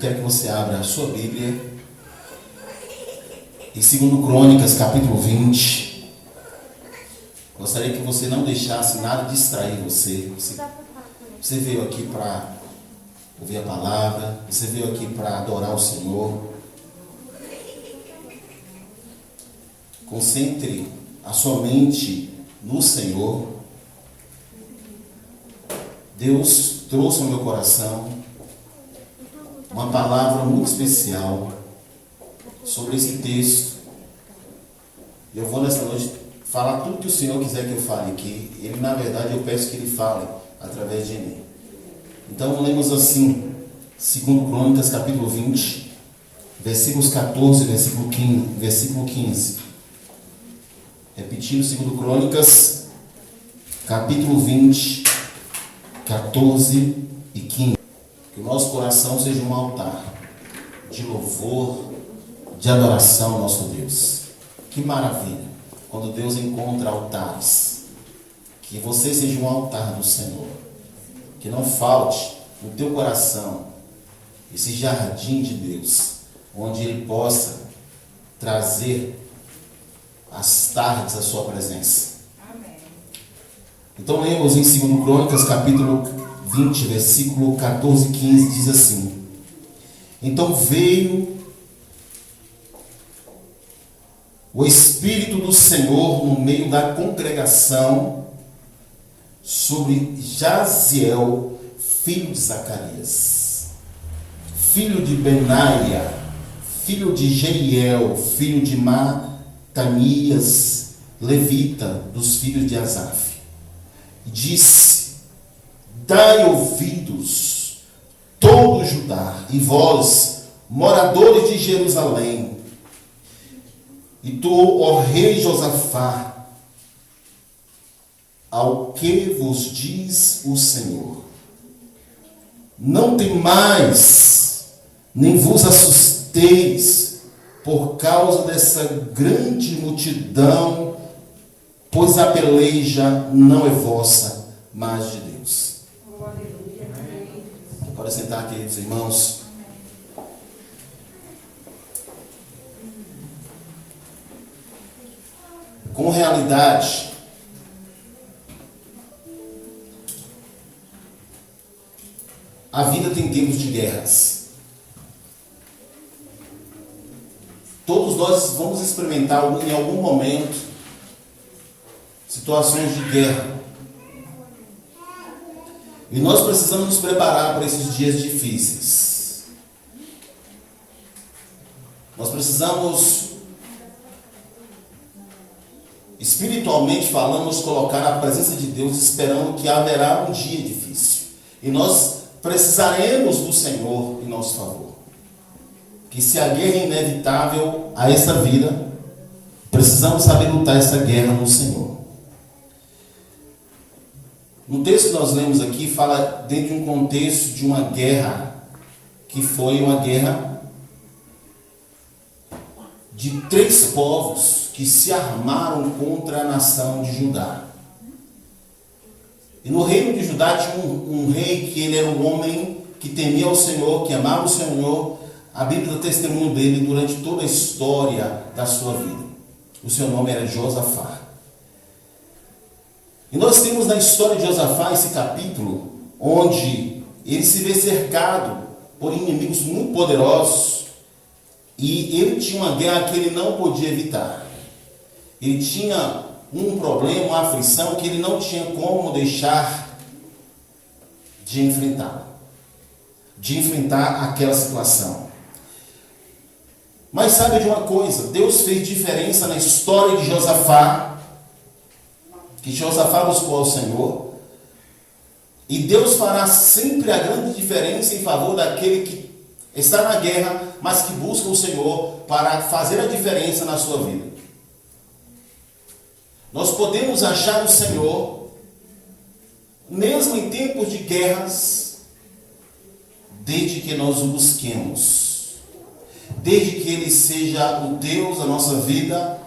quero que você abra a sua Bíblia em 2 Crônicas, capítulo 20. Gostaria que você não deixasse nada distrair você. Você veio aqui para ouvir a palavra, você veio aqui para adorar o Senhor. Concentre a sua mente no Senhor. Deus trouxe ao meu coração uma palavra muito especial sobre esse texto. Eu vou nessa noite falar tudo que o Senhor quiser que eu fale aqui. Ele, na verdade, eu peço que Ele fale através de mim. Então, lemos assim, 2 Crônicas, capítulo 20, versículos 14 e versículo 15. Repetindo, 2 Crônicas, capítulo 20, 14 e 15. Que o nosso coração seja um altar de louvor, de adoração ao nosso Deus. Que maravilha quando Deus encontra altares. Que você seja um altar do Senhor. Que não falte no teu coração esse jardim de Deus, onde Ele possa trazer as tardes a sua presença. Amém. Então lemos em 2 Crônicas, capítulo 20, versículo 14 e 15, diz assim: Então veio o Espírito do Senhor no meio da congregação sobre Jaziel, filho de Zacarias, filho de Benaia, filho de Jeiel, filho de Matanias, levita, dos filhos de Asaf. Disse: Dai ouvidos, todo Judá, e vós, moradores de Jerusalém, e tu, ó rei Josafá, ao que vos diz o Senhor. Não temais, nem vos assusteis por causa dessa grande multidão, pois a peleja não é vossa, mas de Deus. Pode sentar, queridos irmãos. Com realidade, a vida tem tempos de guerras. Todos nós vamos experimentar em algum momento situações de guerra. E nós precisamos nos preparar para esses dias difíceis. Nós precisamos, espiritualmente falando, nos colocar na presença de Deus, esperando que haverá um dia difícil. E nós precisaremos do Senhor em nosso favor. Que se a guerra é inevitável a esta vida, precisamos saber lutar essa guerra no Senhor. No texto que nós lemos aqui, fala dentro de um contexto de uma guerra, que foi uma guerra de 3 povos que se armaram contra a nação de Judá. E no reino de Judá tinha um rei que ele era um homem que temia o Senhor, que amava o Senhor. A Bíblia dá testemunho dele durante toda a história da sua vida. O seu nome era Josafá. E nós temos na história de Josafá esse capítulo onde ele se vê cercado por inimigos muito poderosos e ele tinha uma guerra que ele não podia evitar. Ele tinha um problema, uma aflição que ele não tinha como deixar de enfrentar aquela situação. Mas sabe de uma coisa? Deus fez diferença na história de Josafá, que Josafá buscou ao Senhor, e Deus fará sempre a grande diferença em favor daquele que está na guerra, mas que busca o Senhor para fazer a diferença na sua vida. Nós podemos achar o Senhor, mesmo em tempos de guerras, desde que nós o busquemos, desde que Ele seja o Deus da nossa vida,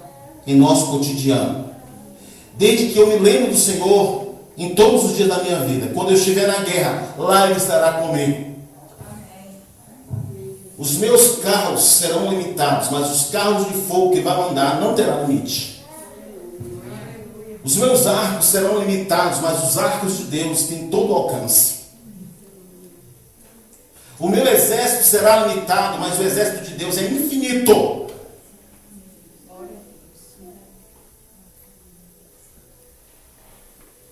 em nosso cotidiano. Desde que eu me lembre do Senhor em todos os dias da minha vida. Quando eu estiver na guerra, lá Ele estará comigo. Os meus carros serão limitados, mas os carros de fogo que vai mandar não terá limite. Os meus arcos serão limitados, mas os arcos de Deus têm todo o alcance. O meu exército será limitado, mas o exército de Deus é infinito.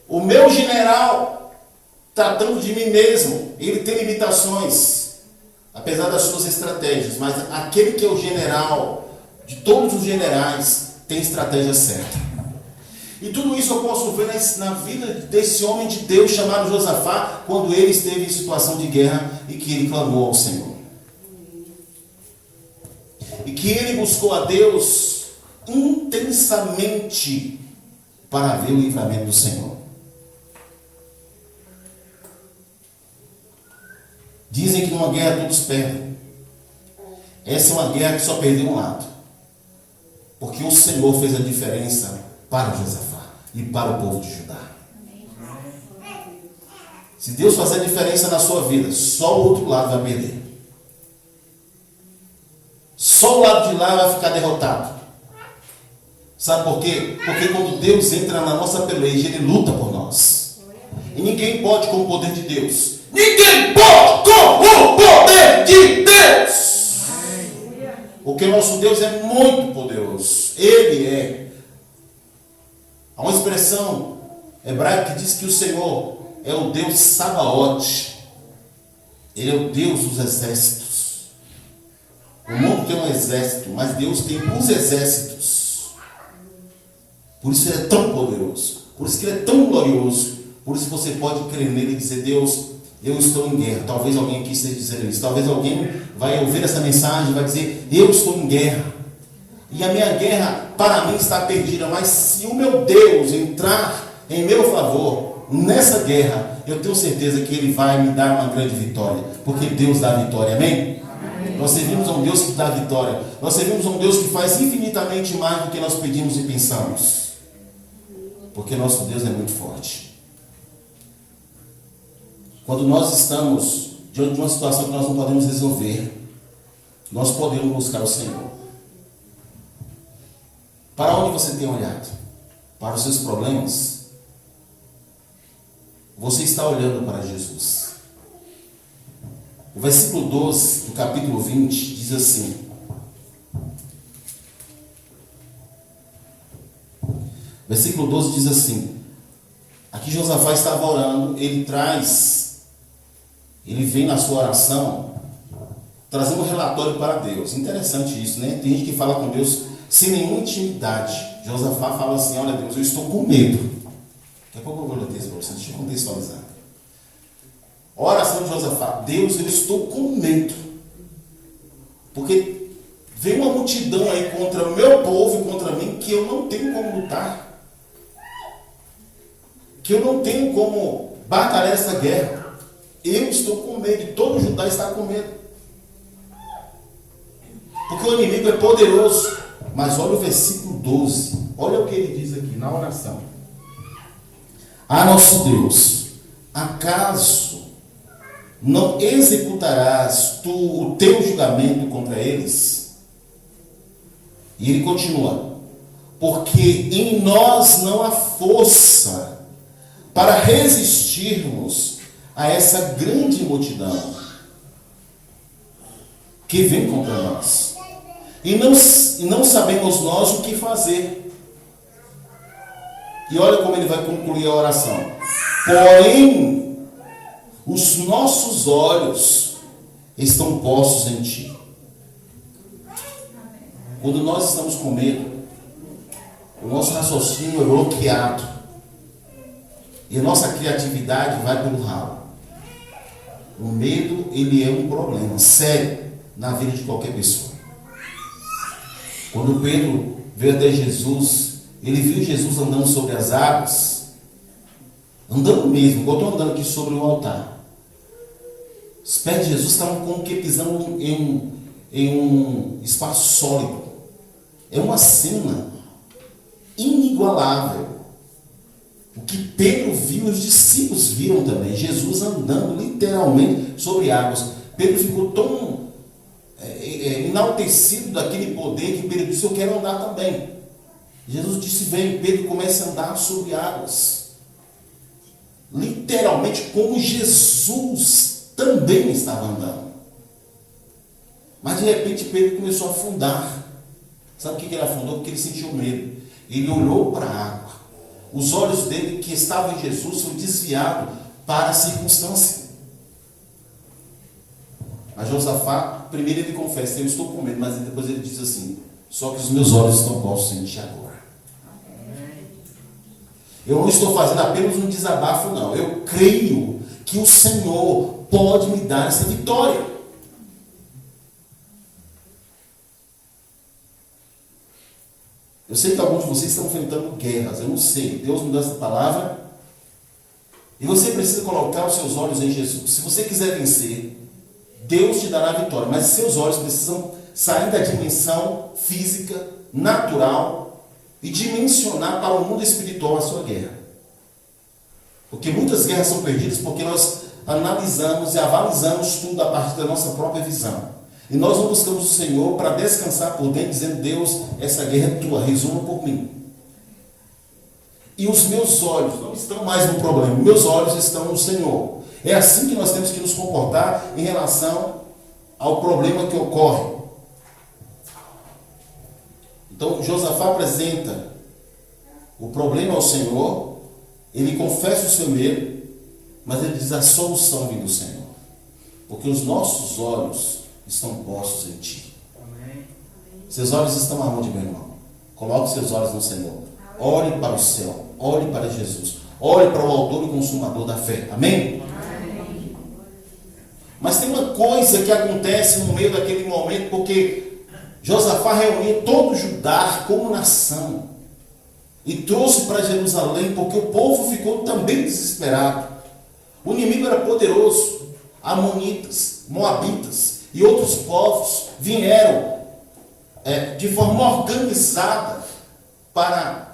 O meu general, tratando de mim mesmo, ele tem limitações, apesar das suas estratégias, mas aquele que é o general de todos os generais tem estratégia certa. E tudo isso eu posso ver na vida desse homem de Deus chamado Josafá, quando ele esteve em situação de guerra e que ele clamou ao Senhor. E que ele buscou a Deus intensamente para ver o livramento do Senhor. Dizem que numa guerra todos perdem. Essa é uma guerra que só perdeu um lado. Porque o Senhor fez a diferença para Josafá e para o povo de Judá. Se Deus fazer a diferença na sua vida, só o outro lado vai perder. Só o lado de lá vai ficar derrotado. Sabe por quê? Porque quando Deus entra na nossa peleja, Ele luta por nós. E ninguém pode com o poder de Deus. Ninguém pode com o poder de Deus. Porque o nosso Deus é muito poderoso. Ele é. Há uma expressão hebraica que diz que o Senhor é o Deus Sabaote. Ele é o Deus dos exércitos. O mundo tem um exército, mas Deus tem os exércitos. Por isso Ele é tão poderoso. Por isso que Ele é tão glorioso. Por isso você pode crer nele e dizer: Deus, eu estou em guerra. Talvez alguém aqui esteja dizendo isso. Talvez alguém vai ouvir essa mensagem e vai dizer: eu estou em guerra. E a minha guerra para mim está perdida. Mas se o meu Deus entrar em meu favor nessa guerra, eu tenho certeza que Ele vai me dar uma grande vitória. Porque Deus dá vitória, amém? Nós servimos a um Deus que dá vitória. Nós servimos a um Deus que faz infinitamente mais do que nós pedimos e pensamos. Porque nosso Deus é muito forte. Quando nós estamos diante de uma situação que nós não podemos resolver, nós podemos buscar o Senhor. Para onde você tem olhado? Para os seus problemas? Você está olhando para Jesus. O versículo 12 do capítulo 20 diz assim: versículo 12 diz assim, aqui Josafá estava orando, ele vem na sua oração trazendo um relatório para Deus. Interessante isso, né? Tem gente que fala com Deus sem nenhuma intimidade. Josafá fala assim: olha Deus, eu estou com medo. Daqui a pouco eu vou ler o texto para você, deixa eu contextualizar. Oração de Josafá: Deus, eu estou com medo. Porque vem uma multidão aí contra o meu povo e contra mim que eu não tenho como lutar. Que eu não tenho como batalhar essa guerra. Eu estou com medo e todo Judá está com medo. Porque o inimigo é poderoso. Mas olha o versículo 12. Olha o que ele diz aqui na oração. Ah, nosso Deus, acaso não executarás tu o teu julgamento contra eles? E ele continua: porque em nós não há força para resistirmos a essa grande multidão que vem contra nós. E não sabemos nós o que fazer. E olha como ele vai concluir a oração. Porém, os nossos olhos estão postos em ti. Quando nós estamos com medo, o nosso raciocínio é bloqueado. E a nossa criatividade vai pelo ralo. O medo, ele é um problema sério na vida de qualquer pessoa. Quando Pedro veio até Jesus, ele viu Jesus andando sobre as águas, andando mesmo, igual eu estou andando aqui sobre o altar. Os pés de Jesus estavam como que pisando em um espaço sólido. É uma cena inigualável. O que Pedro viu, os discípulos viram também. Jesus andando literalmente sobre águas. Pedro ficou tão enaltecido daquele poder que Pedro disse: eu quero andar também. Jesus disse: vem. Pedro começa a andar sobre águas. Literalmente como Jesus também estava andando. Mas de repente Pedro começou a afundar. Sabe por que ele afundou? Porque ele sentiu medo. Ele olhou para a água. Os olhos dele, que estavam em Jesus, foram desviados para a circunstância. Mas Josafá, primeiro ele confessa: eu estou com medo. Mas depois ele diz assim: só que os meus olhos estão postos em ti agora. Eu não estou fazendo apenas um desabafo, não. Eu creio que o Senhor pode me dar essa vitória. Eu sei que alguns de vocês estão enfrentando guerras. Eu não sei. Deus me deu essa palavra. E você precisa colocar os seus olhos em Jesus. Se você quiser vencer, Deus te dará a vitória. Mas seus olhos precisam sair da dimensão física, natural, e dimensionar para o mundo espiritual a sua guerra. Porque muitas guerras são perdidas porque nós analisamos e avalizamos tudo a partir da nossa própria visão. E nós não buscamos o Senhor para descansar por dentro, dizendo: Deus, essa guerra é tua, resolva por mim. E os meus olhos não estão mais no problema, meus olhos estão no Senhor. É assim que nós temos que nos comportar em relação ao problema que ocorre. Então, Josafá apresenta o problema ao Senhor, ele confessa o seu medo, mas ele diz: a solução vem do Senhor. Porque os nossos olhos estão postos em ti. Amém. Seus olhos estão aonde, meu irmão? Coloque seus olhos no Senhor. Olhe para o céu, olhe para Jesus, olhe para o autor e consumador da fé. Amém? Amém. Mas tem uma coisa que acontece no meio daquele momento, porque Josafá reuniu todo Judá como nação e trouxe para Jerusalém, porque o povo ficou também desesperado. O inimigo era poderoso. Amonitas, moabitas e outros povos vieram de forma organizada para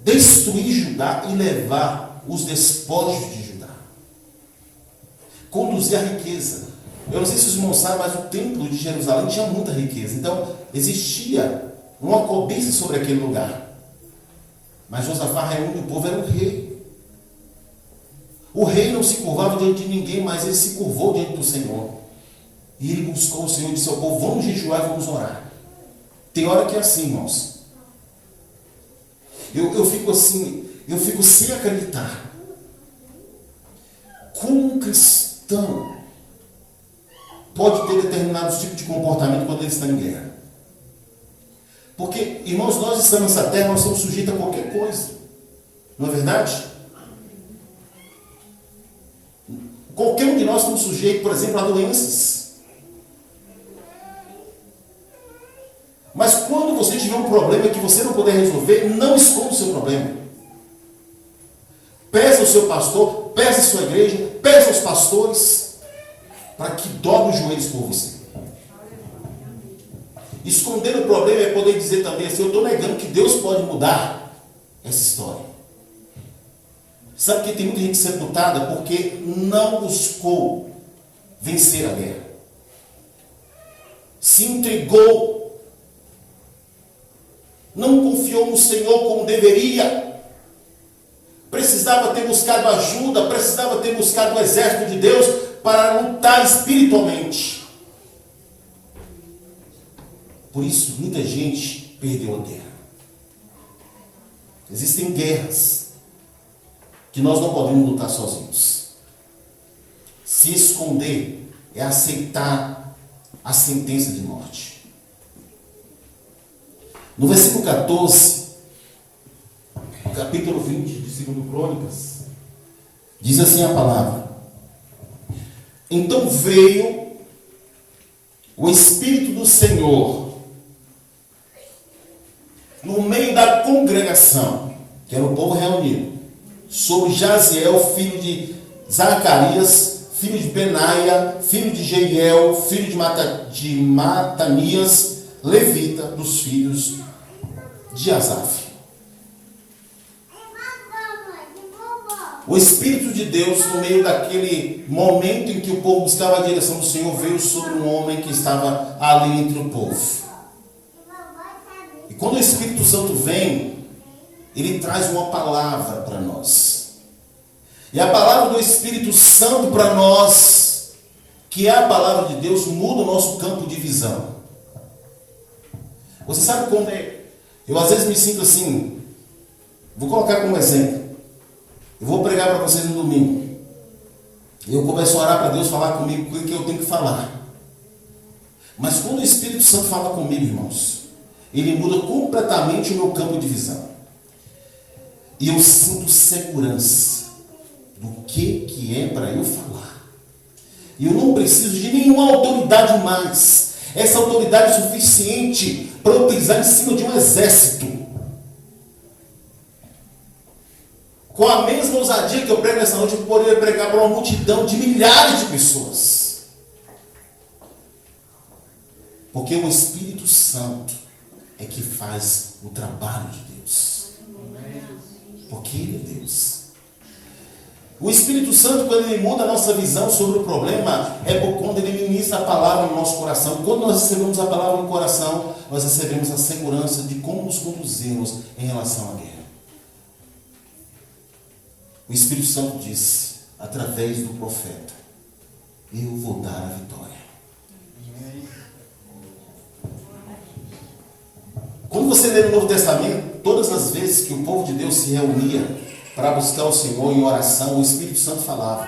destruir Judá e levar os despojos de Judá, conduzir a riqueza. Eu não sei se os irmãos sabem, mas o templo de Jerusalém tinha muita riqueza. Então, existia uma cobiça sobre aquele lugar. Mas Josafá reúne o povo, era um rei. O rei não se curvava diante de ninguém, mas ele se curvou diante do Senhor. E ele buscou o Senhor e disse ao povo: vamos jejuar e vamos orar. Tem hora que é assim, irmãos. Eu fico assim, eu fico sem acreditar. Como um cristão pode ter determinados tipos de comportamento quando ele está em guerra? Porque, irmãos, nós estamos nessa terra, nós somos sujeitos a qualquer coisa. Não é verdade? Qualquer um de nós estamos sujeitos, por exemplo, a doenças. Mas quando você tiver um problema que você não puder resolver, não esconda o seu problema. Peça ao seu pastor, peça à sua igreja, peça aos pastores, para que dobre os joelhos por você. Esconder o problema é poder dizer também assim: eu estou negando que Deus pode mudar essa história. Sabe que tem muita gente sepultada porque não buscou vencer a guerra. Se entregou. Não confiou no Senhor como deveria. Precisava ter buscado ajuda, precisava ter buscado o exército de Deus para lutar espiritualmente. Por isso, muita gente perdeu a guerra. Existem guerras que nós não podemos lutar sozinhos. Se esconder é aceitar a sentença de morte. No versículo 14, capítulo 20 de 2 Crônicas, diz assim a palavra: então veio o Espírito do Senhor no meio da congregação, que era o povo reunido, sobre Jaziel, filho de Zacarias, filho de Benaia, filho de Jeiel, filho de Matanias, levita, dos filhos de Asaf. O Espírito de Deus, no meio daquele momento em que o povo buscava a direção do Senhor, veio sobre um homem que estava ali entre o povo. E quando o Espírito Santo vem, ele traz uma palavra para nós. E a palavra do Espírito Santo para nós, que é a palavra de Deus, muda o nosso campo de visão. Você sabe como é? Eu às vezes me sinto assim, vou colocar como exemplo. Eu vou pregar para vocês no domingo. Eu começo a orar para Deus falar comigo o que eu tenho que falar. Mas quando o Espírito Santo fala comigo, irmãos, ele muda completamente o meu campo de visão. E eu sinto segurança do que é para eu falar. E eu não preciso de nenhuma autoridade mais. Essa autoridade é suficiente para eu pisar em cima de um exército. Com a mesma ousadia que eu prego nessa noite, eu poderia pregar para uma multidão de milhares de pessoas. Porque o Espírito Santo é que faz o trabalho de Deus. Porque Ele é Deus. O Espírito Santo, quando Ele muda a nossa visão sobre o problema, é por quando Ele ministra a palavra no nosso coração. Quando nós recebemos a palavra no coração, nós recebemos a segurança de como nos conduzirmos em relação à guerra. O Espírito Santo disse, através do profeta, eu vou dar a vitória. Quando você lê no Novo Testamento, todas as vezes que o povo de Deus se reunia para buscar o Senhor em oração, o Espírito Santo falava.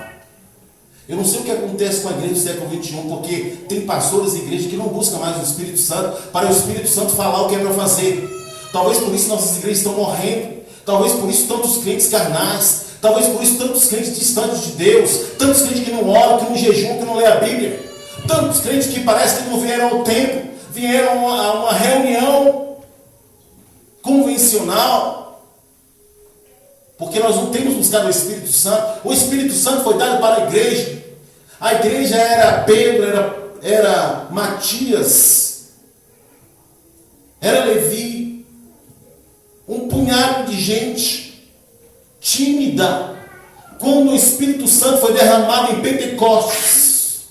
Eu não sei o que acontece com a igreja do século XXI, porque tem pastores e igrejas que não buscam mais o Espírito Santo, para o Espírito Santo falar o que é para fazer. Talvez por isso nossas igrejas estão morrendo, talvez por isso tantos crentes carnais, talvez por isso tantos crentes distantes de Deus, tantos crentes que não oram, que não jejuam, que não lêem a Bíblia, tantos crentes que parece que não vieram ao templo, vieram a uma reunião convencional, porque nós não temos buscado o Espírito Santo. O Espírito Santo foi dado para a igreja. A igreja era Pedro, era Matias, era Levi, um punhado de gente tímida. Quando o Espírito Santo foi derramado em Pentecostes,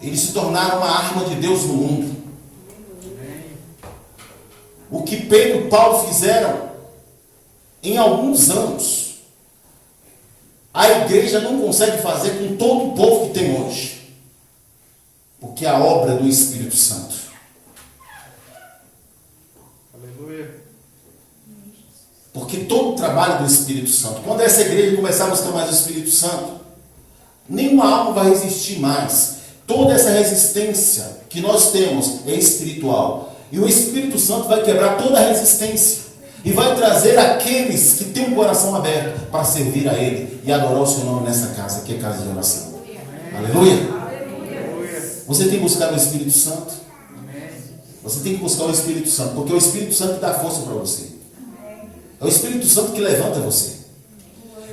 eles se tornaram uma arma de Deus no mundo. O que Pedro e Paulo fizeram em alguns anos, a igreja não consegue fazer com todo o povo que tem hoje, porque é a obra do Espírito Santo. Aleluia. Porque todo o trabalho do Espírito Santo, quando essa igreja começar a buscar mais o Espírito Santo, nenhuma alma vai resistir mais. Toda essa resistência que nós temos é espiritual. E o Espírito Santo vai quebrar toda a resistência e vai trazer aqueles que têm um coração aberto para servir a Ele e adorar o seu nome nessa casa, que é casa de oração. Aleluia. Aleluia. Você tem buscado o Espírito Santo? Amém. Você tem que buscar o Espírito Santo, porque é o Espírito Santo que dá força para você. É o Espírito Santo que levanta você.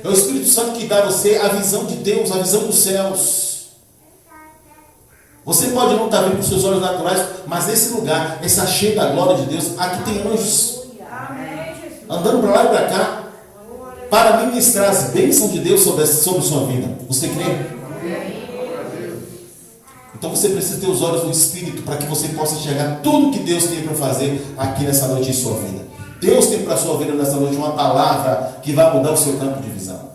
É o Espírito Santo que dá a você a visão de Deus, a visão dos céus. Você pode não estar vendo com seus olhos naturais, mas nesse lugar, essa cheia da glória de Deus, aqui tem anjos andando para lá e para cá, para ministrar as bênçãos de Deus sobre sua vida. Você crê? Então você precisa ter os olhos do Espírito para que você possa enxergar tudo que Deus tem para fazer aqui nessa noite em sua vida. Deus tem para a sua vida nessa noite uma palavra que vai mudar o seu campo de visão.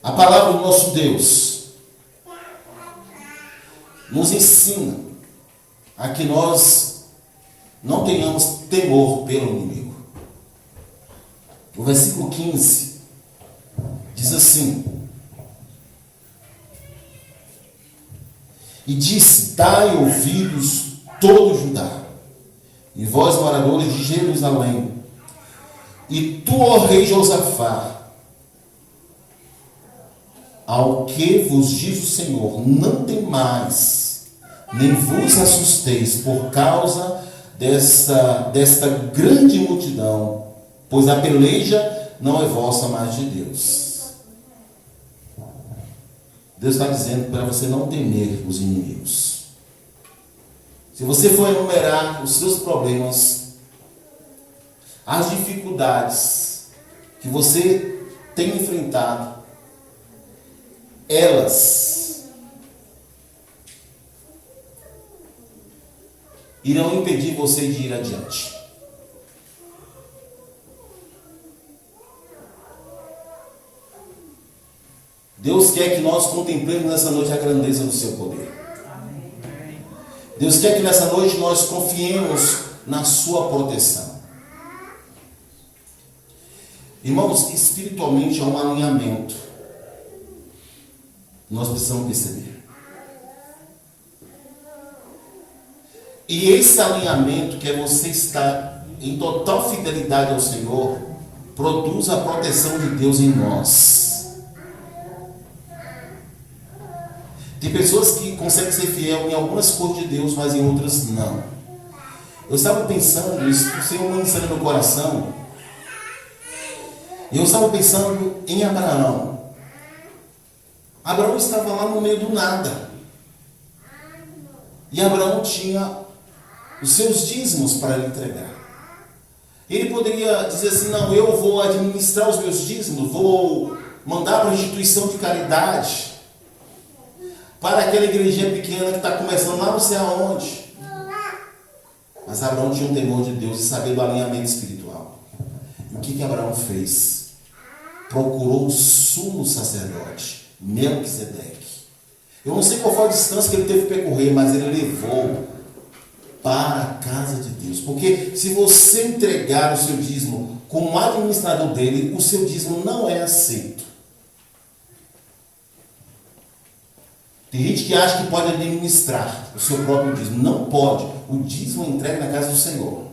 A palavra do nosso Deus nos ensina a que nós não tenhamos temor pelo inimigo. O versículo 15 diz assim: e disse, dai ouvidos todo Judá, e vós moradores de Jerusalém, e tu, ó rei Josafá, ao que vos diz o Senhor, não temais, nem vos assusteis por causa desta grande multidão, pois a peleja não é vossa, mas de Deus. Deus está dizendo para você não temer os inimigos. Se você for enumerar os seus problemas, as dificuldades que você tem enfrentado, elas irão impedir você de ir adiante. Deus quer que nós contemplemos nessa noite a grandeza do seu poder. Deus quer que nessa noite nós confiemos na sua proteção. Irmãos, espiritualmente há um alinhamento. Nós precisamos perceber. E esse alinhamento, que é você estar em total fidelidade ao Senhor, produz a proteção de Deus em nós. Tem pessoas que conseguem ser fiel em algumas coisas de Deus, mas em outras não. Eu estava pensando, isso, o Senhor ministrando no meu coração, e eu estava pensando em Abraão. Abraão estava lá no meio do nada. E Abraão tinha os seus dízimos para lhe entregar. Ele poderia dizer assim: não, eu vou administrar os meus dízimos, vou mandar para a instituição de caridade, para aquela igrejinha pequena que está começando lá não sei aonde. Mas Abraão tinha um temor de Deus e sabia do alinhamento espiritual. E o que Abraão fez? Procurou o sumo sacerdote, Melquisedeque. Eu não sei qual foi a distância que ele teve que percorrer, mas ele levou para a casa de Deus. Porque se você entregar o seu dízimo como administrador dele, o seu dízimo não é aceito. Tem gente que acha que pode administrar o seu próprio dízimo. Não pode. O dízimo é entregue na casa do Senhor.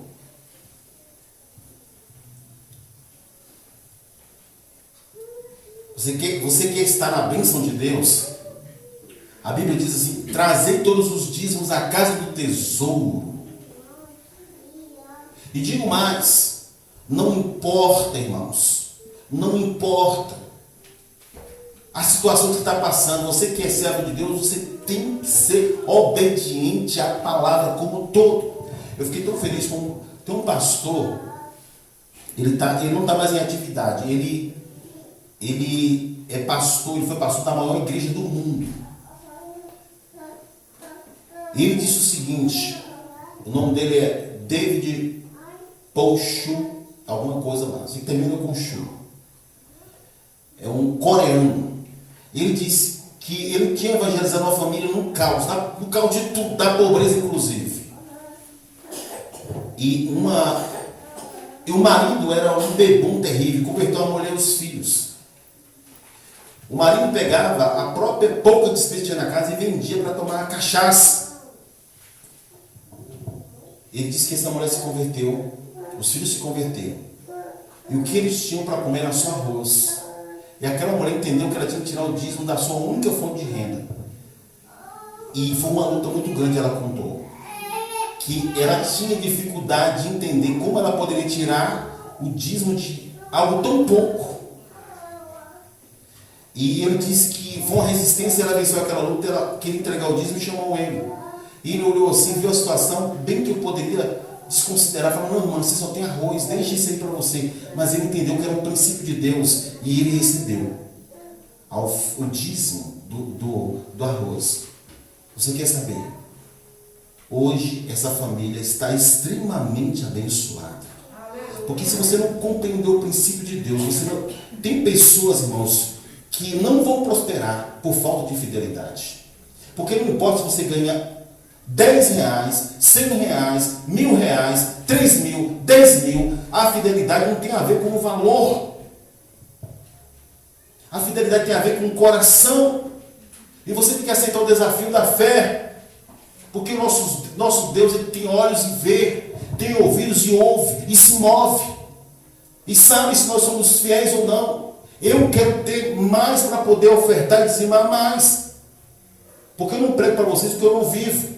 Você quer estar na bênção de Deus? A Bíblia diz assim: trazei todos os dízimos à casa do tesouro. E digo mais, não importa, irmãos, não importa a situação que você está passando, você que é servo de Deus, você tem que ser obediente à palavra como um todo. Eu fiquei tão feliz com tem um pastor, ele não está mais em atividade, ele é pastor, ele foi pastor da maior igreja do mundo. Ele disse o seguinte, o nome dele é David Pochu, alguma coisa lá, assim, termina com Chu. É um coreano. Ele disse que ele tinha evangelizado uma família no caos de tudo, da pobreza inclusive. E o marido era um bebum terrível, converteu a mulher e os filhos. O marido pegava a própria pouca despesa que tinha na casa e vendia para tomar cachaça. Ele disse que essa mulher se converteu, os filhos se converteram. E o que eles tinham para comer era só arroz. E aquela mulher entendeu que ela tinha que tirar o dízimo da sua única fonte de renda. E foi uma luta muito grande, ela contou. Que ela tinha dificuldade de entender como ela poderia tirar o dízimo de algo tão pouco. E ele disse que foi uma resistência, ela venceu aquela luta, ela queria entregar o dízimo e chamou ele. E ele olhou assim, viu a situação, bem que eu poderia desconsiderar, falou: não, irmão, você só tem arroz, deixa isso aí para você. Mas ele entendeu que era um princípio de Deus e ele recebeu o dízimo do arroz. Você quer saber? Hoje essa família está extremamente abençoada. Porque se você não compreendeu o princípio de Deus, você não... Tem pessoas, irmãos, que não vão prosperar por falta de fidelidade. Porque não importa se você ganha 10 reais, 100 reais, 1.000 reais, 3.000, 10.000, a fidelidade não tem a ver com o valor. A fidelidade tem a ver com o coração. E você tem que aceitar o desafio da fé. Porque nosso Deus, ele tem olhos e vê, tem ouvidos e ouve, e se move. E sabe se nós somos fiéis ou não. Eu quero ter mais para poder ofertar e dizimar mais. Porque eu não prego para vocês o que eu não vivo.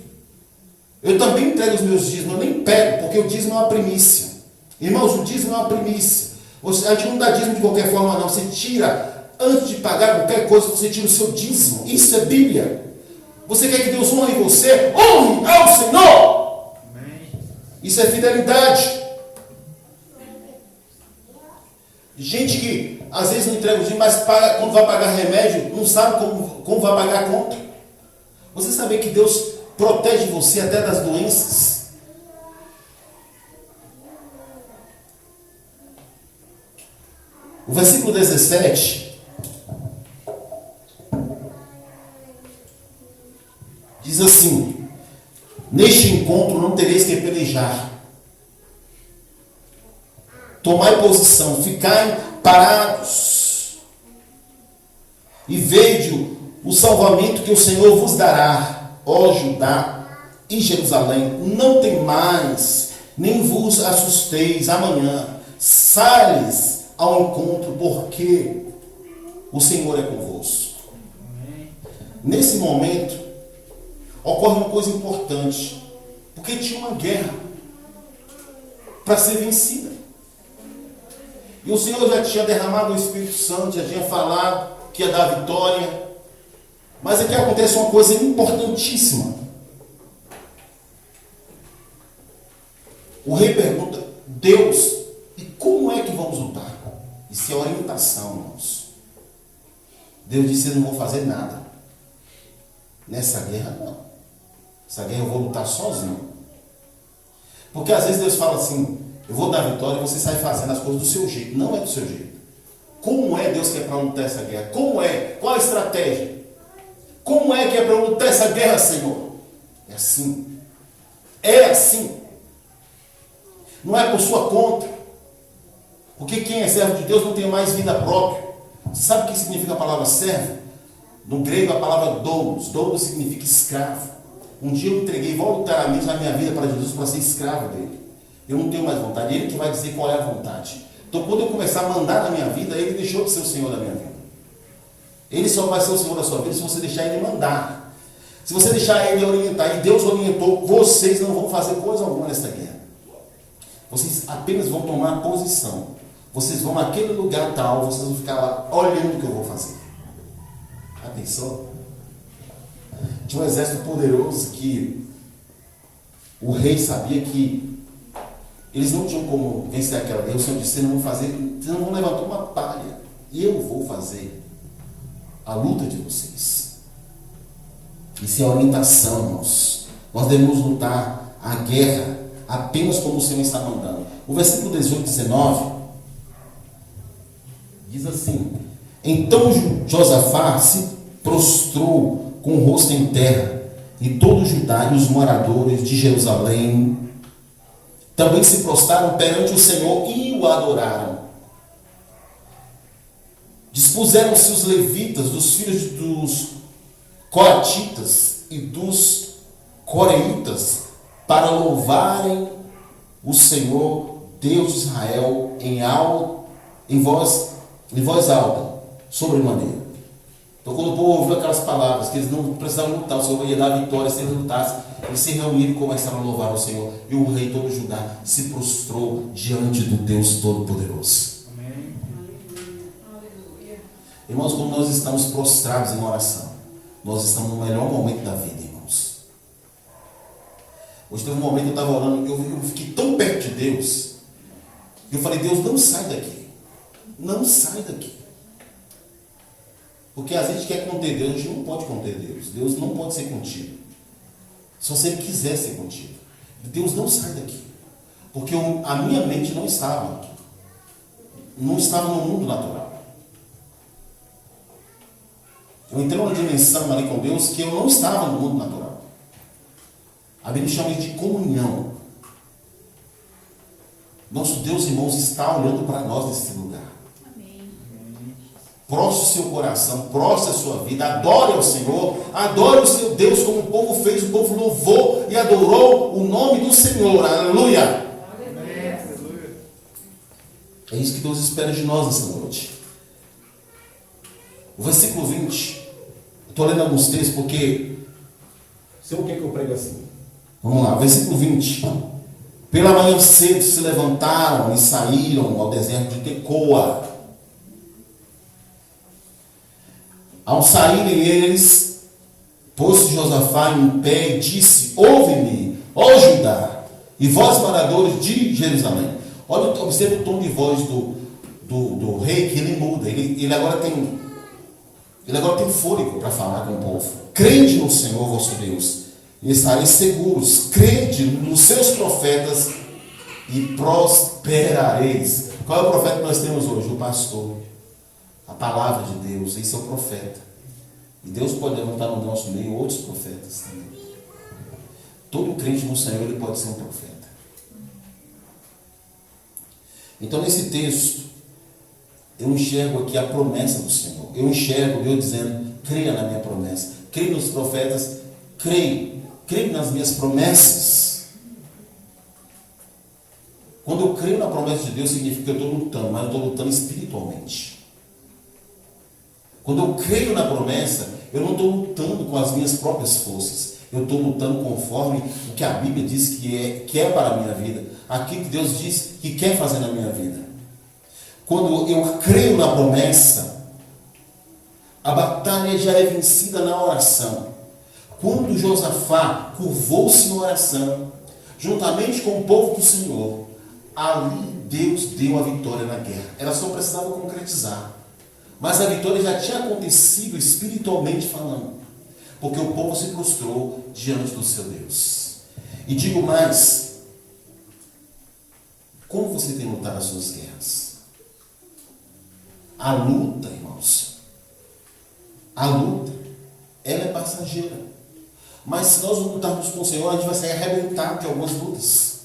Eu também entrego os meus dízimos, eu nem pego, porque o dízimo é uma primícia. Irmãos, o dízimo é uma primícia. A gente não dá dízimo de qualquer forma, não. Você tira, antes de pagar qualquer coisa, você tira o seu dízimo. Isso é Bíblia. Você quer que Deus honre você? Honre ao Senhor! Amém. Isso é fidelidade. Gente que às vezes não entrega o dinheiro, mas paga, quando vai pagar remédio, não sabe como vai pagar a conta. Você sabia que Deus protege você até das doenças? O versículo 17 diz assim: neste encontro não tereis que pelejar. Tomai posição, ficai parados e vede o salvamento que o Senhor vos dará, ó Judá e Jerusalém. Não temais, nem vos assusteis amanhã. Saias ao encontro, porque o Senhor é convosco. Nesse momento ocorre uma coisa importante, porque tinha uma guerra para ser vencida. E o Senhor já tinha derramado o Espírito Santo, já tinha falado que ia dar vitória. Mas aqui acontece uma coisa importantíssima. O rei pergunta: Deus, e como é que vamos lutar? Isso é orientação, irmãos. Deus disse: eu não vou fazer nada. Nessa guerra, não. Essa guerra eu vou lutar sozinho. Porque às vezes Deus fala assim: eu vou dar vitória e você sai fazendo as coisas do seu jeito. Não é do seu jeito. Como é Deus que é para lutar essa guerra? Como é? Qual a estratégia? Como é que é para lutar essa guerra, Senhor? É assim. É assim. Não é por sua conta. Porque quem é servo de Deus não tem mais vida própria. Sabe o que significa a palavra servo? No grego a palavra doulos. Doulos significa escravo. Um dia eu entreguei voluntariamente a minha vida para Jesus para ser escravo dele. Eu não tenho mais vontade. Ele que vai dizer qual é a vontade. Então quando eu começar a mandar na minha vida, ele deixou de ser o Senhor da minha vida. Ele só vai ser o Senhor da sua vida se você deixar ele mandar. Se você deixar ele orientar, e Deus orientou, vocês não vão fazer coisa alguma nessa guerra. Vocês apenas vão tomar posição. Vocês vão naquele lugar tal, vocês vão ficar lá olhando o que eu vou fazer. Atenção. Tinha um exército poderoso que o rei sabia que eles não tinham como vencer aquela guerra. O Senhor disse: vocês não vão fazer, vocês não vão levantar uma palha. Eu vou fazer a luta de vocês. Isso é orientação, irmãos. Nós devemos lutar a guerra apenas como o Senhor está mandando. O versículo 18 e 19 diz assim: então Josafá se prostrou com o rosto em terra, e todo o Judá e os moradores de Jerusalém também se prostraram perante o Senhor e o adoraram. Dispuseram-se os levitas, dos filhos dos coatitas e dos coreitas, para louvarem o Senhor, Deus de Israel, em voz alta, sobremaneira. Então, quando o povo ouviu aquelas palavras, que eles não precisavam lutar, o Senhor ia dar vitória se eles lutassem, eles se reuniram e começaram a louvar o Senhor. E o rei todo Judá se prostrou diante do Deus Todo-Poderoso. Amém. Irmãos, quando nós estamos prostrados em oração, nós estamos no melhor momento da vida, irmãos. Hoje teve um momento que eu estava orando, eu fiquei tão perto de Deus, que eu falei: Deus, não sai daqui. Não sai daqui. Porque às vezes a gente quer conter Deus, a gente não pode conter Deus. Deus não pode ser contido. Só se Ele quiser ser contido. Deus não sai daqui. Porque a minha mente não estava aqui. Não estava no mundo natural. Eu entrei numa dimensão ali com Deus que eu não estava no mundo natural. A Bíblia chama isso de comunhão. Nosso Deus, irmãos, está olhando para nós nesse lugar. Prostre o seu coração, prostre a sua vida, adore ao Senhor, adore o seu Deus como o povo fez. O povo louvou e adorou o nome do Senhor. Aleluia! É isso que Deus espera de nós nessa noite. O versículo 20, estou lendo alguns textos porque sei o que é que eu prego assim. Vamos lá, versículo 20. Pela manhã cedo se levantaram e saíram ao deserto de Tecoa. Ao saírem eles, pôs-se Josafá em pé e disse: ouve-me, ó Judá, e vós moradores de Jerusalém. Olha, observe o tom de voz do rei que ele muda. Ele agora tem fôlego para falar com o povo. Crede no Senhor vosso Deus, e estareis seguros. Crede nos seus profetas e prosperareis. Qual é o profeta que nós temos hoje? O pastor. A palavra de Deus. Esse é o profeta. E Deus pode levantar no nosso meio outros profetas também. Todo crente no Senhor, ele pode ser um profeta. Então, nesse texto, eu enxergo aqui a promessa do Senhor. Eu enxergo Deus dizendo: creia na minha promessa. Creia nos profetas. Creia nas minhas promessas. Quando eu creio na promessa de Deus, significa que eu estou lutando, mas eu estou lutando espiritualmente. Quando eu creio na promessa, eu não estou lutando com as minhas próprias forças. Eu estou lutando conforme o que a Bíblia diz que é para a minha vida. Aquilo que Deus diz que quer fazer na minha vida. Quando eu creio na promessa, a batalha já é vencida na oração. Quando Josafá curvou-se na oração, juntamente com o povo do Senhor, ali Deus deu a vitória na guerra. Ela só precisava concretizar. Mas a vitória já tinha acontecido espiritualmente falando. Porque o povo se prostrou diante do seu Deus. E digo mais: como você tem lutado as suas guerras? A luta, irmãos, a luta, ela é passageira. Mas se nós não lutarmos com o Senhor, a gente vai sair arrebentado de algumas lutas.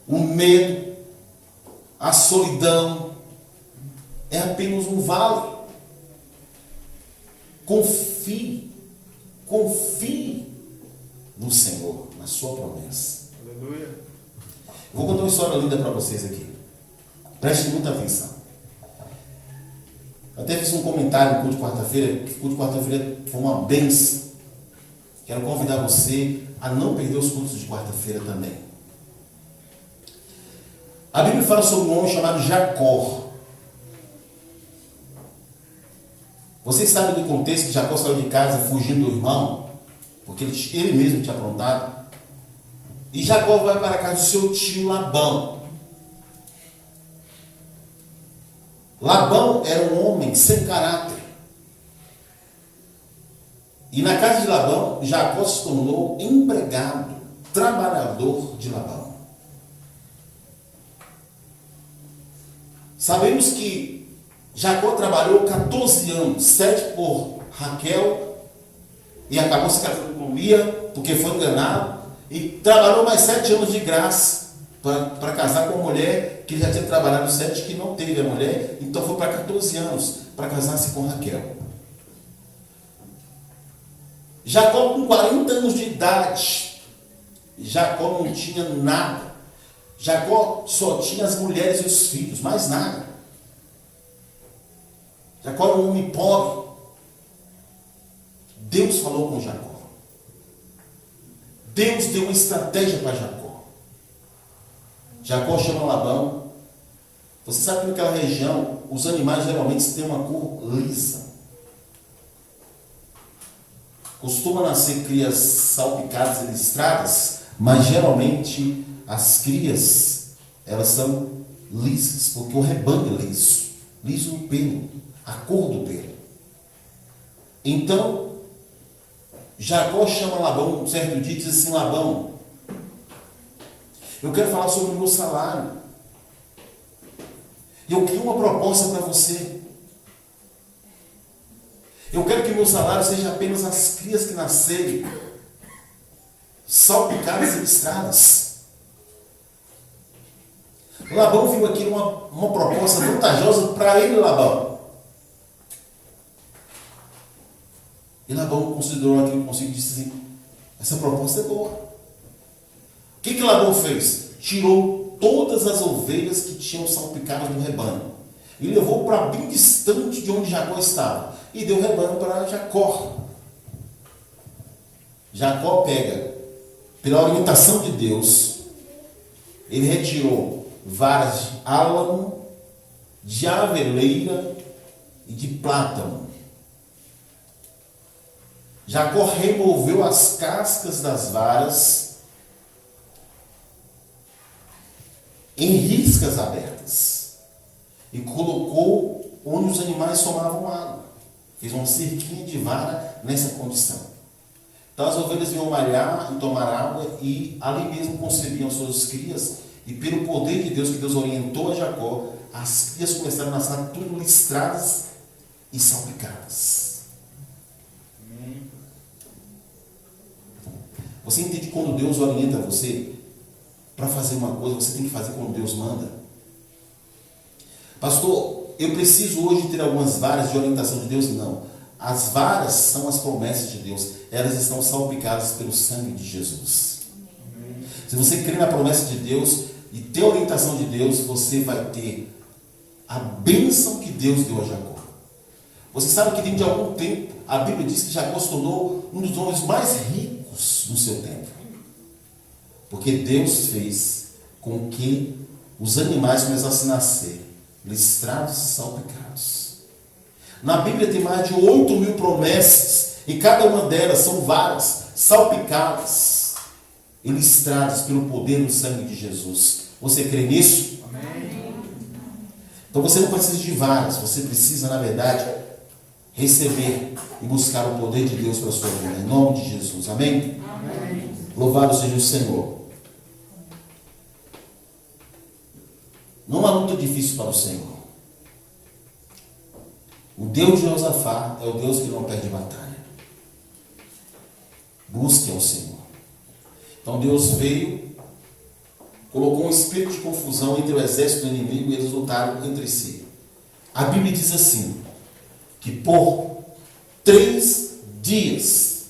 O medo, a solidão, é apenas um vale. Confie no Senhor, na sua promessa. Aleluia. Vou contar uma história linda para vocês aqui. Prestem muita atenção. Eu até fiz um comentário no culto de quarta-feira, que o culto de quarta-feira foi uma bênção. Quero convidar você a não perder os cultos de quarta-feira também. A Bíblia fala sobre um homem chamado Jacó. Vocês sabem do contexto que Jacó saiu de casa fugindo do irmão, porque ele mesmo tinha aprontado. E Jacó vai para a casa do seu tio Labão. Labão era um homem sem caráter. E na casa de Labão, Jacó se tornou empregado, trabalhador de Labão. Sabemos que Jacó trabalhou 14 anos, 7 por Raquel, e acabou se casando com Lia, porque foi enganado, e trabalhou mais 7 anos de graça para casar com uma mulher que já tinha trabalhado 7, que não teve a mulher, então foi para 14 anos para casar-se com Raquel. Jacó com 40 anos de idade, Jacó não tinha nada. Jacó só tinha as mulheres e os filhos, mais nada. Jacó era um homem pobre. Deus falou com Jacó. Deus deu uma estratégia para Jacó. Jacó chama Labão. Você sabe que naquela região os animais geralmente têm uma cor lisa. Costuma nascer crias salpicadas e listradas, mas geralmente as crias, elas são lisas, porque o rebanho é liso. Liso o pelo, a cor do pelo. Então, Jacó chama Labão um certo dia e diz assim: Labão, eu quero falar sobre o meu salário. E eu tenho uma proposta para você. Eu quero que o meu salário seja apenas as crias que nascerem salpicadas e listradas. Labão viu aqui uma proposta vantajosa para ele, Labão. E Labão considerou aquilo consigo e disse assim: essa proposta é boa. O que Labão fez? Tirou todas as ovelhas que tinham salpicadas no rebanho e levou para bem distante de onde Jacó estava e deu o rebanho para Jacó. Jacó pega, pela orientação de Deus, ele retirou varas de álamo, de aveleira e de plátano. Jacó removeu as cascas das varas em riscas abertas. pedras e colocou onde os animais tomavam água. Fez uma cerquinha de vara nessa condição. Então as ovelhas vinham malhar e tomar água e ali mesmo concebiam suas crias, e pelo poder de Deus, que Deus orientou a Jacó, as crias começaram a nascer tudo listradas e salpicadas. Amém. Você entende quando Deus orienta você para fazer uma coisa, você tem que fazer quando Deus manda? Pastor, eu preciso hoje ter algumas varas de orientação de Deus? Não. As varas são as promessas de Deus. Elas estão salpicadas pelo sangue de Jesus. Amém. Se você crê na promessa de Deus e ter a orientação de Deus, você vai ter a bênção que Deus deu a Jacó. Você sabe que dentro de algum tempo, a Bíblia diz que Jacó se tornou um dos homens mais ricos do seu tempo. Porque Deus fez com que os animais começassem a nascer listrados e salpicados. Na Bíblia tem mais de 8.000 promessas, e cada uma delas são varas salpicadas e listradas pelo poder do sangue de Jesus. Você crê nisso? Amém. Então você não precisa de varas, você precisa, na verdade, receber e buscar o poder de Deus para a sua vida, em nome de Jesus. Amém? Amém. Louvado seja o Senhor. Não há luta difícil para o Senhor. O Deus de Josafá é o Deus que não perde batalha. Busque ao Senhor. Então Deus veio, colocou um espírito de confusão entre o exército do inimigo e eles lutaram entre si. A Bíblia diz assim, que por 3 dias,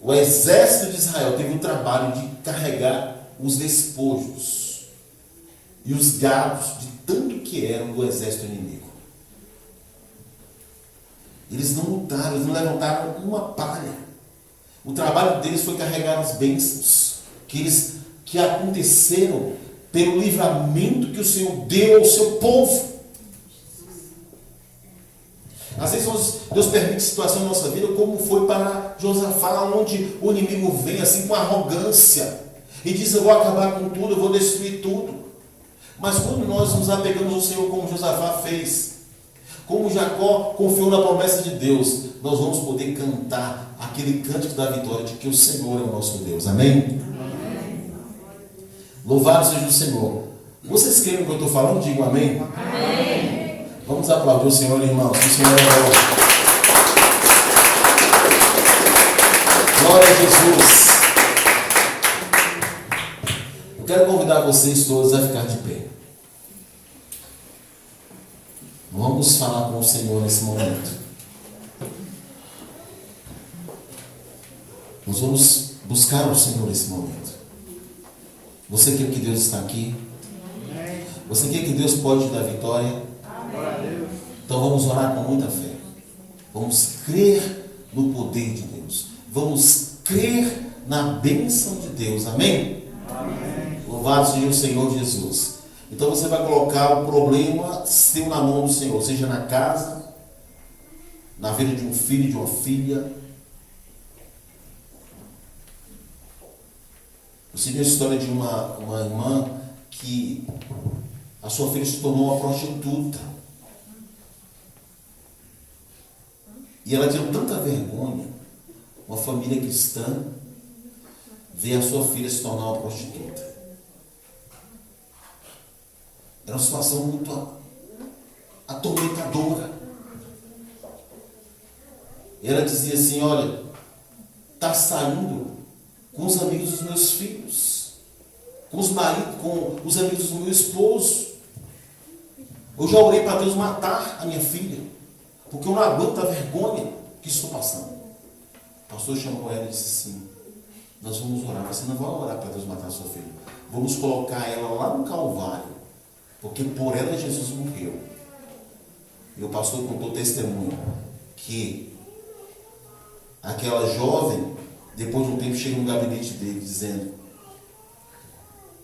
o exército de Israel teve o trabalho de carregar os despojos e os gados de tanto que eram do exército inimigo. Eles não lutaram, eles não levantaram uma palha. O trabalho deles foi carregar as bênçãos que aconteceram pelo livramento que o Senhor deu ao seu povo. Às vezes Deus permite situações na nossa vida, como foi para Josafá, onde o inimigo vem assim com arrogância e diz: eu vou acabar com tudo, eu vou destruir tudo. Mas quando nós nos apegamos ao Senhor, como Josafá fez, como Jacó confiou na promessa de Deus, nós vamos poder cantar aquele cântico da vitória de que o Senhor é o nosso Deus. Amém? Amém. Louvado seja o Senhor. Vocês creem no que eu estou falando? Digam amém. Amém. Vamos aplaudir o Senhor, irmãos. O Senhor é bom. Glória a Jesus. Eu quero convidar vocês todos a ficar de pé. Vamos falar com o Senhor nesse momento. Nós vamos buscar o Senhor nesse momento. Você quer que Deus está aqui? Você quer que Deus pode te dar vitória? Então vamos orar com muita fé. Vamos crer no poder de Deus. Vamos crer na bênção de Deus. Amém? Amém. Louvado seja o Senhor Jesus. Então você vai colocar o problema seu na mão do Senhor, seja na casa, na vida de um filho, de uma filha. Eu sei a história de uma irmã que a sua filha se tornou uma prostituta. E ela tinha tanta vergonha, uma família cristã, ver a sua filha se tornar uma prostituta. Era uma situação muito atormentadora. E ela dizia assim: olha, está saindo com os amigos dos meus filhos, com os amigos do meu esposo. Eu já orei para Deus matar a minha filha, porque eu não aguento a vergonha que estou passando. O pastor chamou ela e disse assim: nós vamos orar. Você não vai orar para Deus matar a sua filha. Vamos colocar ela lá no Calvário, porque por ela Jesus morreu. E o pastor contou testemunho que aquela jovem, depois de um tempo, chega no gabinete dele dizendo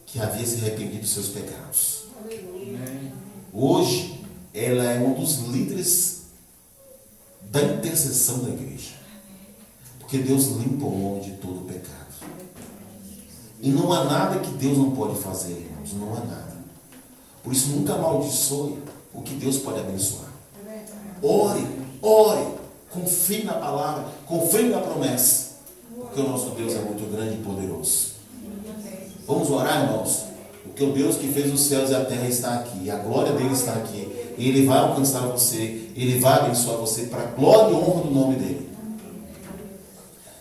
que havia se arrependido dos seus pecados. Amém. Hoje ela é um dos líderes da intercessão da igreja, porque Deus limpa o homem de todo o pecado. E não há nada que Deus não pode fazer, irmãos. Não há nada. Por isso, nunca amaldiçoe o que Deus pode abençoar. Ore, ore. Confie na palavra, confie na promessa. Porque o nosso Deus é muito grande e poderoso. Vamos orar, irmãos? Porque o Deus que fez os céus e a terra está aqui. A glória dele está aqui. Ele vai alcançar você. Ele vai abençoar você para a glória e honra do nome dele.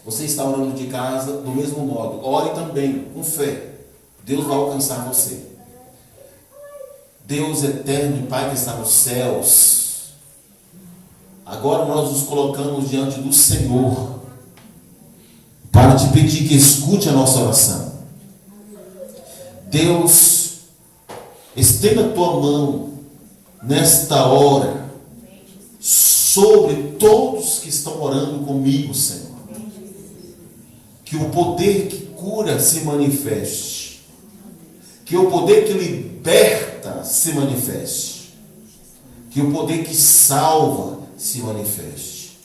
Você está orando de casa do mesmo modo. Ore também, com fé. Deus vai alcançar você. Deus eterno e Pai que está nos céus. Agora nós nos colocamos diante do Senhor para te pedir que escute a nossa oração. Deus, estenda a tua mão nesta hora sobre todos que estão orando comigo, Senhor. Que o poder que cura se manifeste. Que o poder que liberta se manifeste. Que o poder que salva se manifeste.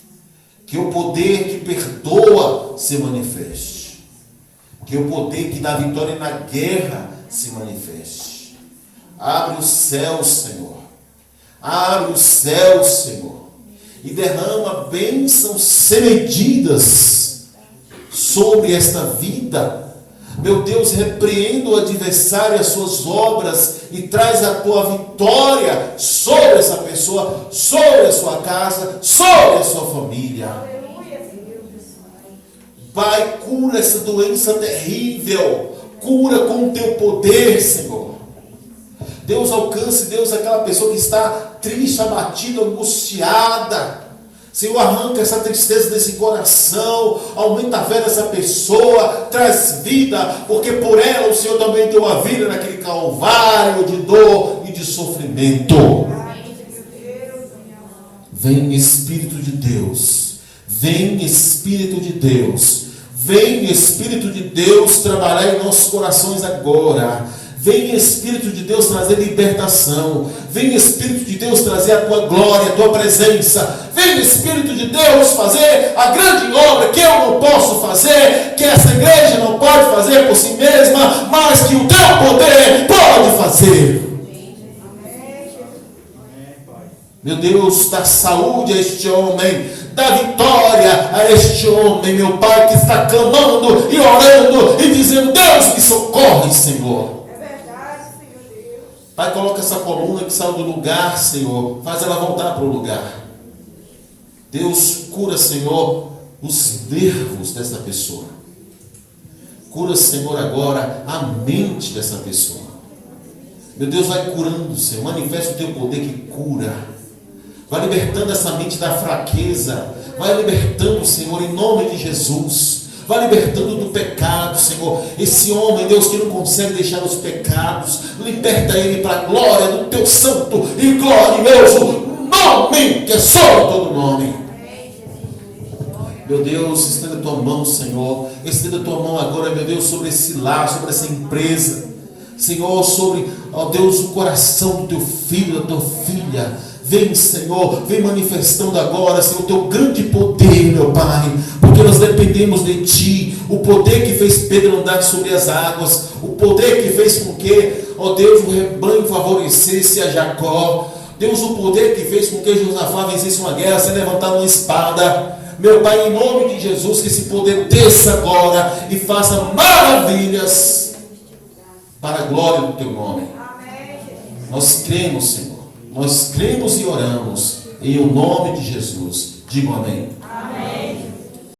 Que o poder que perdoa se manifeste. Que o poder que dá vitória na guerra se manifeste. Abre os céus, Senhor. Abre os céus, Senhor. E derrama bênçãos sem medidas sobre esta vida. Meu Deus, repreenda o adversário e as suas obras e traz a tua vitória sobre essa pessoa, sobre a sua casa, sobre a sua família. Pai, cura essa doença terrível, cura com o teu poder, Senhor. Deus, alcance, Deus, aquela pessoa que está triste, abatida, angustiada. Senhor, arranca essa tristeza desse coração, aumenta a fé dessa pessoa, traz vida, porque por ela o Senhor também deu a vida naquele calvário de dor e de sofrimento. Vem Espírito de Deus, vem Espírito de Deus, vem Espírito de Deus trabalhar em nossos corações agora. Vem Espírito de Deus trazer libertação. Vem Espírito de Deus trazer a tua glória, a tua presença. Vem Espírito de Deus fazer a grande obra que eu não posso fazer, que essa igreja não pode fazer por si mesma, mas que o teu poder pode fazer. Meu Deus, dá saúde a este homem, dá vitória a este homem, meu Pai, que está clamando e orando e dizendo: Deus, me socorre, Senhor. Pai, coloca essa coluna que saiu do lugar, Senhor. Faz ela voltar para o lugar. Deus, cura, Senhor, os nervos dessa pessoa. Cura, Senhor, agora a mente dessa pessoa. Meu Deus, vai curando, Senhor. Manifesta o teu poder que cura. Vai libertando essa mente da fraqueza. Vai libertando, Senhor, em nome de Jesus. Vai libertando do pecado, Senhor. Esse homem, Deus, que não consegue deixar os pecados, liberta ele para a glória do teu santo e glorioso nome, que é sobre todo nome. Meu Deus, estenda a tua mão, Senhor. Estenda a tua mão agora, meu Deus, sobre esse lar, sobre essa empresa. Senhor, sobre, ó Deus, o coração do teu filho, da tua filha. Vem, Senhor, vem manifestando agora, Senhor, o teu grande poder, meu Pai, porque nós dependemos de Ti. O poder que fez Pedro andar sobre as águas, o poder que fez com que, ó Deus, o rebanho favorecesse a Jacó. Deus, o poder que fez com que Josafá vencesse uma guerra sem levantar uma espada. Meu Pai, em nome de Jesus, que esse poder desça agora e faça maravilhas para a glória do Teu nome. Nós cremos, Senhor. Nós cremos e oramos em o nome de Jesus. Digo amém. Amém.